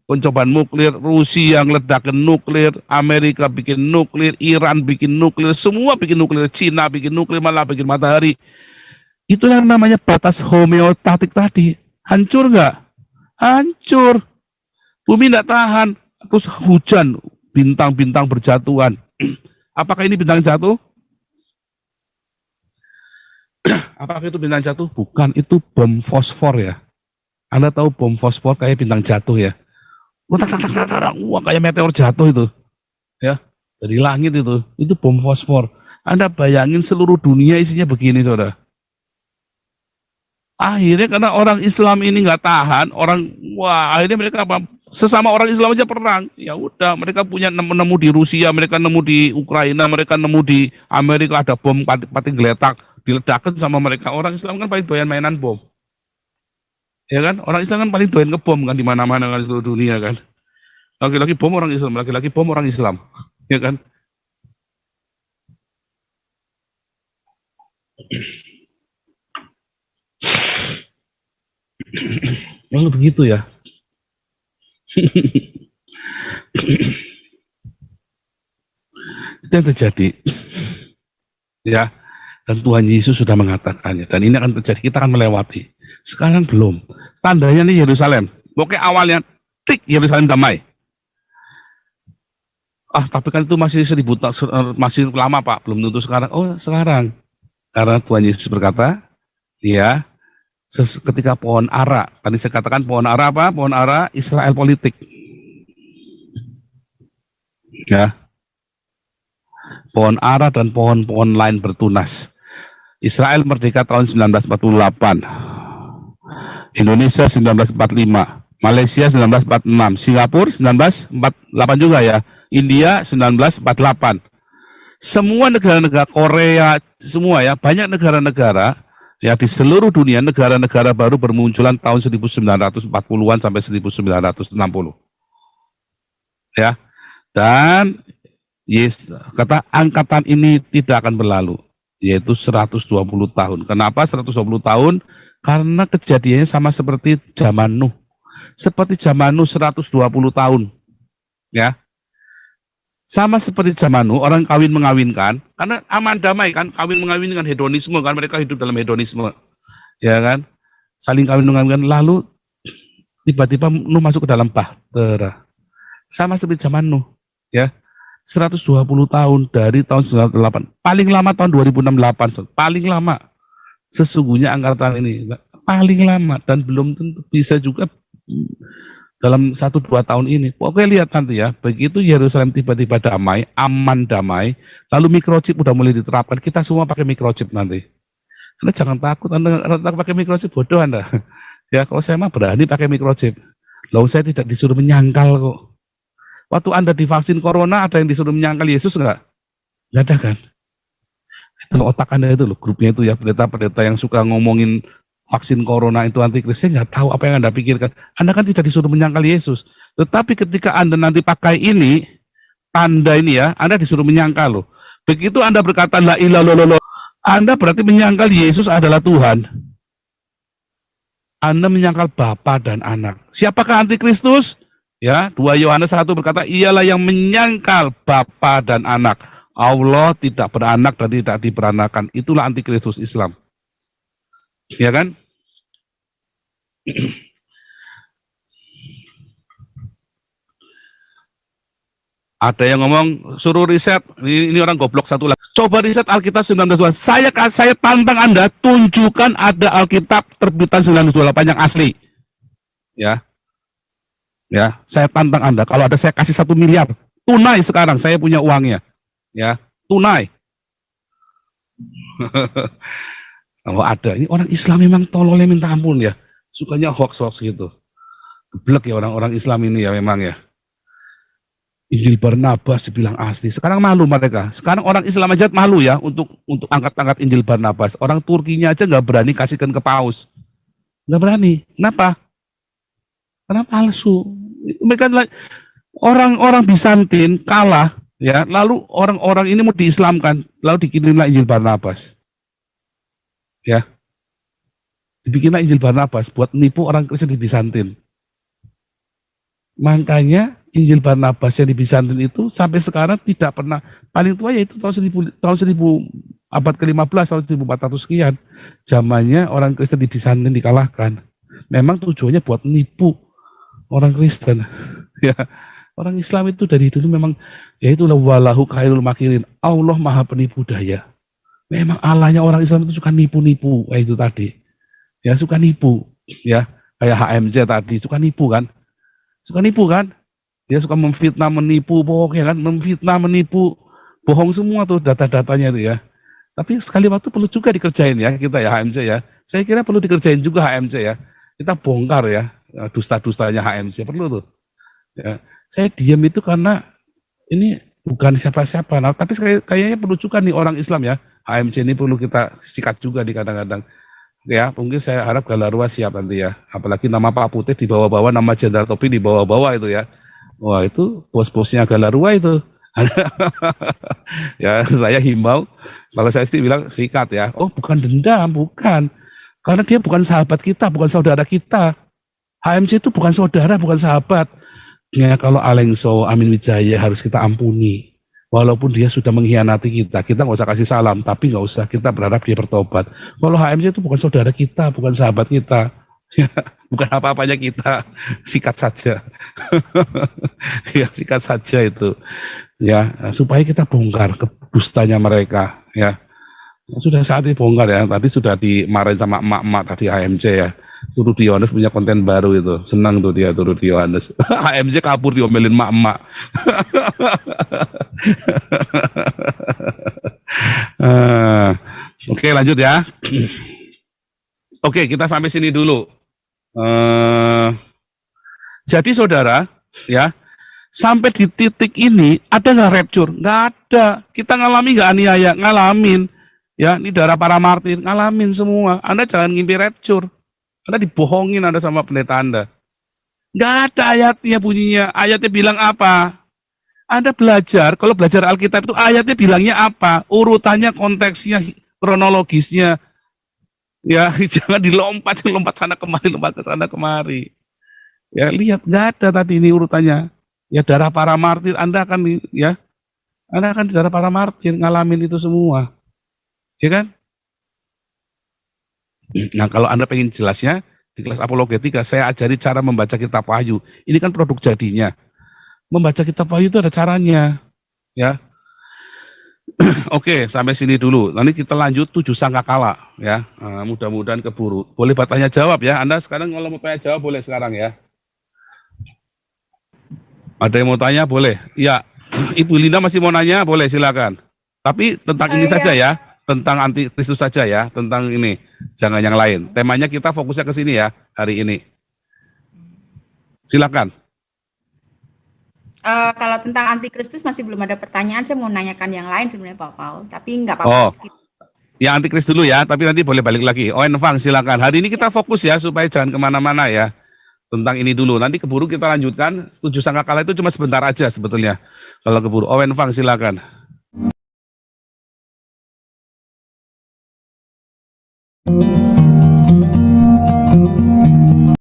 pencobaan nuklir, Rusia ngeledakin nuklir, Amerika bikin nuklir, Iran bikin nuklir, semua bikin nuklir, Cina bikin nuklir, malah bikin matahari. Itu yang namanya batas homeostatik tadi. Hancur nggak? Hancur. Bumi nggak tahan. Terus hujan, bintang-bintang berjatuhan. Apakah ini bintang jatuh? Apakah itu bintang jatuh? Bukan, itu bom fosfor ya. Anda tahu bom fosfor kayak bintang jatuh ya? Wah, kayak meteor jatuh itu. Ya, dari langit itu. Itu bom fosfor. Anda bayangin seluruh dunia isinya begini, saudara. Akhirnya karena orang Islam ini nggak tahan, akhirnya mereka apa? Sesama orang Islam aja perang. Ya udah, mereka punya nemu di Rusia, mereka nemu di Ukraina, mereka nemu di Amerika ada bom pating geletak, diledakkan sama mereka. Orang Islam kan paling doyan mainan bom. Ya kan? Orang Islam kan paling doyan ngebom kan di mana-mana kan di seluruh dunia kan. Lagi-lagi bom orang Islam, lagi-lagi bom orang Islam. Ya kan? Lalu begitu ya. Itu yang terjadi. Ya. Dan Tuhan Yesus sudah mengatakannya. Dan ini akan terjadi, kita akan melewati. Sekarang belum. Tandanya nih Yerusalem. Pokoknya awalnya, tik, Yerusalem damai. Tapi kan itu masih 1000 tahun, masih lama Pak. Belum tentu sekarang. Oh sekarang. Karena Tuhan Yesus berkata, ya, ketika pohon ara, tadi saya katakan pohon ara apa? Pohon ara Israel politik. Ya. Pohon ara dan pohon-pohon lain bertunas. Israel merdeka tahun 1948. Indonesia 1945. Malaysia 1946. Singapura 1948 juga ya. India 1948. Semua negara-negara, Korea, semua ya, banyak negara-negara ya di seluruh dunia, negara-negara baru bermunculan tahun 1940-an sampai 1960. Ya. Dan kata angkatan ini tidak akan berlalu, yaitu 120 tahun. Kenapa 120 tahun? Karena kejadiannya sama seperti zaman Nuh. Seperti zaman Nuh 120 tahun. Ya. Sama seperti zaman Nuh, orang kawin mengawinkan, karena aman damai kan, kawin mengawinkan hedonisme kan, mereka hidup dalam hedonisme. Ya kan? Saling kawin mengawinkan, lalu tiba-tiba Nuh masuk ke dalam bahtera. Sama seperti zaman Nuh, ya. 120 tahun dari tahun 1998, paling lama tahun 2068, paling lama. Sesungguhnya angkatan ini paling lama dan belum tentu bisa juga dalam 1-2 tahun ini. Oke, lihat nanti ya, begitu Yerusalem tiba-tiba damai, aman damai, lalu microchip udah mulai diterapkan, kita semua pakai microchip nanti. Anda jangan takut, Anda pakai microchip, bodoh Anda. Ya, kalau saya mah berani pakai microchip. Lalu saya tidak disuruh menyangkal kok. Waktu Anda divaksin corona, ada yang disuruh menyangkal Yesus enggak? Enggak ada kan? Itu otak Anda itu loh, grupnya itu ya, pendeta-pendeta yang suka ngomongin vaksin corona itu antikris, saya nggak tahu apa yang Anda pikirkan. Anda kan tidak disuruh menyangkal Yesus. Tetapi ketika Anda nanti pakai ini, tanda ini ya, Anda disuruh menyangkal loh. Begitu Anda berkata, la ilaha illallah, Anda berarti menyangkal Yesus adalah Tuhan. Anda menyangkal Bapa dan Anak. Siapakah antikristus? Ya, 2 Yohanes 1 berkata, ialah yang menyangkal Bapa dan Anak. Allah tidak beranak dan tidak diberanakan. Itulah antikristus Islam. Ya kan? Ada yang ngomong suruh riset, ini orang goblok satu lagi. Coba riset Alkitab 1928. Saya tantang Anda, tunjukkan ada Alkitab terbitan 1928 yang asli. Ya. Ya, saya tantang Anda. Kalau ada saya kasih 1 miliar tunai sekarang, saya punya uangnya. Ya, tunai. Kalau ada, ini orang Islam memang tololnya minta ampun ya. Sukanya hoax-hoax gitu. Geblek ya orang-orang Islam ini ya memang ya. Injil Barnabas dibilang asli. Sekarang malu mereka. Sekarang orang Islam aja malu ya untuk angkat-angkat Injil Barnabas. Orang Turkinya aja nggak berani kasihkan ke paus. Nggak berani. Kenapa? Karena palsu. Mereka orang-orang Bizantin kalah ya. Lalu orang-orang ini mau diislamkan. Lalu dikirimlah Injil Barnabas. ya. Dibikinlah Injil Barnabas buat nipu orang Kristen di Bizantin. Makanya Injil Barnabas yang di Bizantin itu sampai sekarang tidak pernah, paling tua yaitu tahun 1000 abad ke-15, tahun 1400 sekian. Zamannya orang Kristen di Bizantin dikalahkan. Memang tujuannya buat nipu orang Kristen. Ya, orang Islam itu dari dulu memang yaitu walahu khairul makirin. Allah Maha penipu daya. Memang Allahnya orang Islam itu suka nipu-nipu, kayak itu tadi. Ya, suka nipu, ya. Kayak HMJ tadi, suka nipu kan? Suka nipu kan? Dia suka memfitnah, menipu, pokoknya kan, memfitnah, menipu, bohong semua tuh data-datanya itu ya. Tapi sekali waktu perlu juga dikerjain ya kita ya HMJ ya. Saya kira perlu dikerjain juga HMJ ya. Kita bongkar ya dusta-dustanya HMJ, perlu tuh. Ya. Saya diam itu karena ini bukan siapa-siapa, nah, tapi kayaknya perlu juga nih orang Islam ya. HMJ ini perlu kita sikat juga di kadang-kadang. Ya, mungkin saya harap Galarua siap nanti ya. Apalagi nama Pak Putih di bawah-bawah, nama Jenderal Topi di bawah-bawah itu ya. Wah, itu bos-bosnya Galarua itu. Ya, saya himbau, kalau saya sih bilang sikat ya. Oh, bukan dendam, bukan. Karena dia bukan sahabat kita, bukan saudara kita. HMC itu bukan saudara, bukan sahabat. Ya, kalau Alengso, Amin Wijaya harus kita ampuni. Walaupun dia sudah mengkhianati kita nggak usah kasih salam, tapi nggak usah kita berharap dia bertobat. Kalau HMC itu bukan saudara kita, bukan sahabat kita, bukan apa-apanya kita, sikat saja. Ya, sikat saja itu. Ya, supaya kita bongkar kedustanya mereka. Ya, sudah saat dibongkar ya. Tadi sudah dimarahin sama emak-emak tadi HMC ya. Rudy Yohanes punya konten baru itu, senang tuh dia tuh Rudy Yohanes. HMJ kabur diomelin emak-emak. Oke, lanjut ya. Oke, kita sampai sini dulu. Jadi saudara, ya, sampai di titik ini ada nggak rapture? Nggak ada. Kita ngalami nggak aniaya? Ngalamin. Ya, ini darah para martir, ngalamin semua. Anda jangan ngimpi rapture. Anda dibohongin Anda sama pendeta Anda. Nggak ada ayatnya bunyinya. Ayatnya bilang apa? Anda belajar, kalau belajar Alkitab itu ayatnya bilangnya apa? Urutannya, konteksnya, kronologisnya. Ya, jangan lompat sana kemari, lompat ke sana kemari. Ya, lihat, nggak ada tadi ini urutannya. Ya, darah para martir, Anda akan di darah para martir, ngalamin itu semua. Ya kan? Nah, kalau Anda pengen jelasnya, di kelas apologetika, saya ajari cara membaca kitab Wahyu. Ini kan produk jadinya. Membaca kitab Wahyu itu ada caranya. Ya. Oke, sampai sini dulu. Nanti kita lanjut 7 sangkakala. Ya. Mudah-mudahan keburu. Boleh bertanya jawab ya. Anda sekarang kalau mau tanya jawab boleh sekarang ya. Ada yang mau tanya? Boleh. Ya, Ibu Linda masih mau nanya? Boleh, silakan. Tapi tentang ini saja ya. Tentang antikristus saja ya, tentang ini, jangan yang lain. Temanya kita fokusnya ke sini ya, hari ini. Silakan. Kalau tentang antikristus masih belum ada pertanyaan, saya mau nanyakan yang lain sebenarnya Pak Paul, tapi nggak apa-apa. Ya antikristus dulu ya, tapi nanti boleh balik lagi. Owen Fang, silakan. Hari ini kita fokus ya, supaya jangan kemana-mana ya. Tentang ini dulu, nanti keburu kita lanjutkan. 7 sangkakala itu cuma sebentar aja sebetulnya. Kalau keburu, Owen Fang, silakan.